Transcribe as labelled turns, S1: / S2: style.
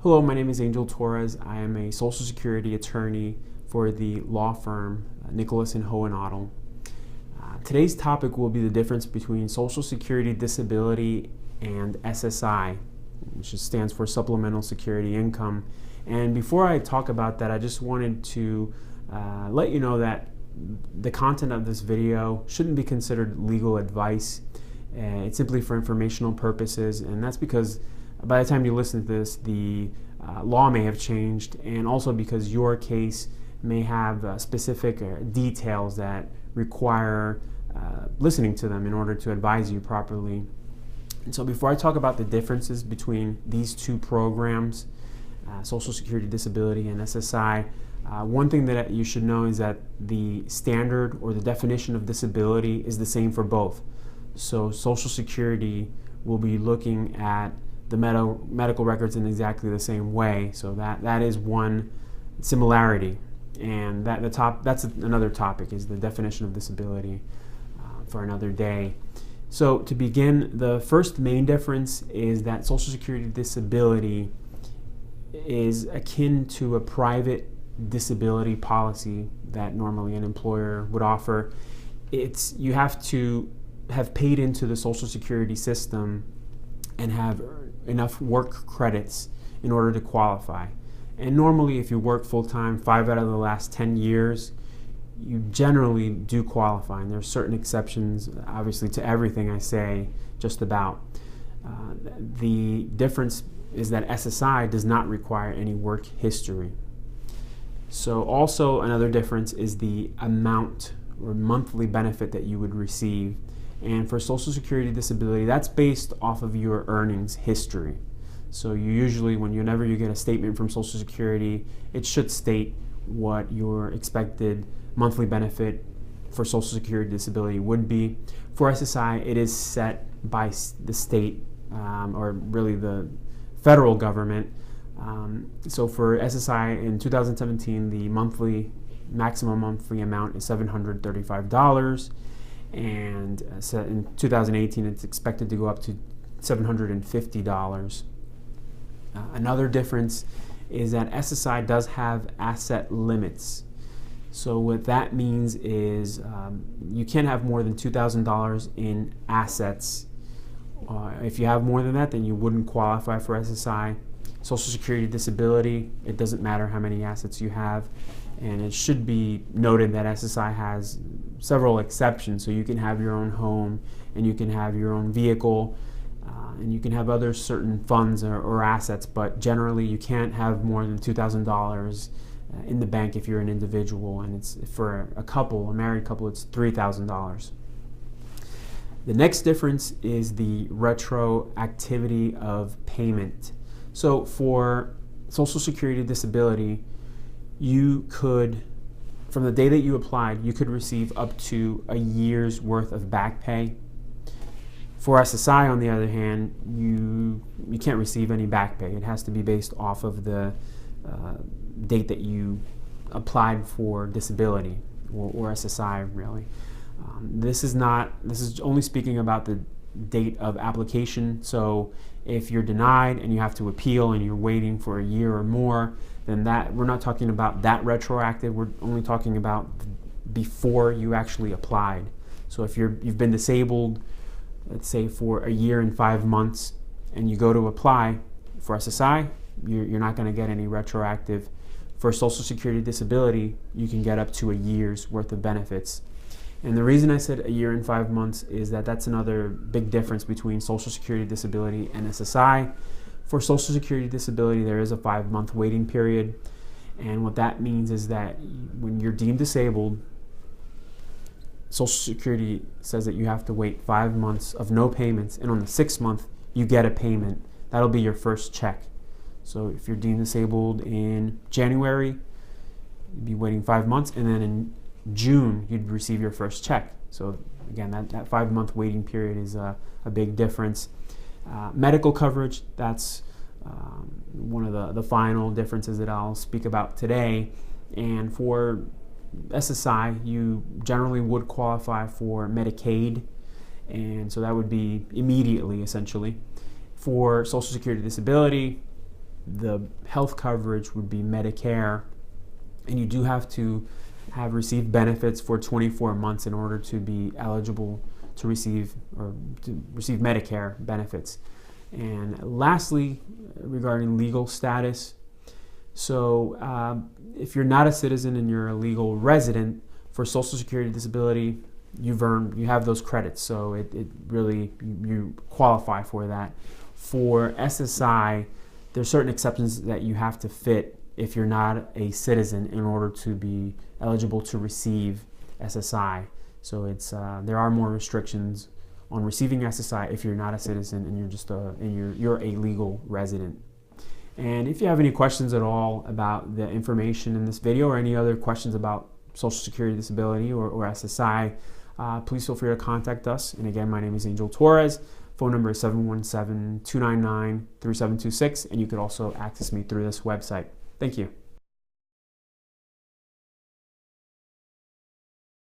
S1: Hello, my name is Angel Torres. I am a Social Security attorney for the law firm Nicholas & Hohenadel. Today's topic will be the difference between Social Security disability and SSI, which stands for Supplemental Security Income. And before I talk about that, I just wanted to let you know that the content of this video shouldn't be considered legal advice. It's simply for informational purposes, and that's because by the time you listen to this, the law may have changed, and also because your case may have specific details that require listening to them in order to advise you properly. And so before I talk about the differences between these two programs, Social Security Disability and SSI, one thing that you should know is that the standard or the definition of disability is the same for both. So Social Security will be looking at the medical records in exactly the same way. So that is one similarity, and that's another topic, is the definition of disability for another day. So to begin, the first main difference is that Social Security disability is akin to a private disability policy that normally an employer would offer. You have to have paid into the Social Security system and have enough work credits in order to qualify. And normally, if you work full-time 5 out of the last 10 years, you generally do qualify. And there are certain exceptions, obviously, to everything I say, just about. The difference is that SSI does not require any work history. So also another difference is the amount or monthly benefit that you would receive. And for Social Security disability, that's based off of your earnings history. So you usually, whenever you get a statement from Social Security, it should state what your expected monthly benefit for Social Security disability would be. For SSI, it is set by the state, or really the federal government. So for SSI in 2017, the maximum monthly amount is $735. And in 2018, it's expected to go up to $750. Another difference is that SSI does have asset limits. So what that means is you can't have more than $2,000 in assets. If you have more than that, then you wouldn't qualify for SSI. Social Security disability, it doesn't matter how many assets you have. And it should be noted that SSI has several exceptions. So you can have your own home, and you can have your own vehicle, and you can have other certain funds or assets, but generally you can't have more than $2,000 in the bank if you're an individual, and it's for a married couple, it's $3,000. The next difference is the retroactivity of payment. So for Social Security disability, you could, from the day that you applied, you could receive up to a year's worth of back pay. For SSI, on the other hand, you can't receive any back pay. It has to be based off of the date that you applied for disability, or SSI, really. This is only speaking about the date of application. So if you're denied and you have to appeal and you're waiting for a year or more, then we're not talking about that retroactive. We're only talking about before you actually applied. So if you've been disabled, let's say for a year and 5 months, and you go to apply for SSI, you're not going to get any retroactive. For Social Security disability, you can get up to a year's worth of benefits. And the reason I said a year and 5 months is that that's another big difference between Social Security disability and SSI. For Social Security disability, there is a 5-month waiting period. And what that means is that when you're deemed disabled, Social Security says that you have to wait 5 months of no payments, and on the 6th month, you get a payment. That'll be your first check. So if you're deemed disabled in January, you'd be waiting 5 months, and then in June, you'd receive your first check. So again, that 5-month waiting period is a big difference. Medical coverage, that's one of the final differences that I'll speak about today. And for SSI, you generally would qualify for Medicaid, and so that would be immediately, essentially. For Social Security disability, the health coverage would be Medicare, and you do have to have received benefits for 24 months in order to be eligible to receive Medicare benefits. And lastly, regarding legal status, so if you're not a citizen and you're a legal resident, for Social Security disability, you have those credits, so it really, you qualify for that. For SSI, there's certain exceptions that you have to fit if you're not a citizen in order to be eligible to receive SSI. So there are more restrictions on receiving SSI if you're not a citizen and you're a legal resident. And if you have any questions at all about the information in this video, or any other questions about Social Security disability or SSI, please feel free to contact us. And again, my name is Angel Torres. Phone number is 717-299-3726, and you could also access me through this website. Thank you.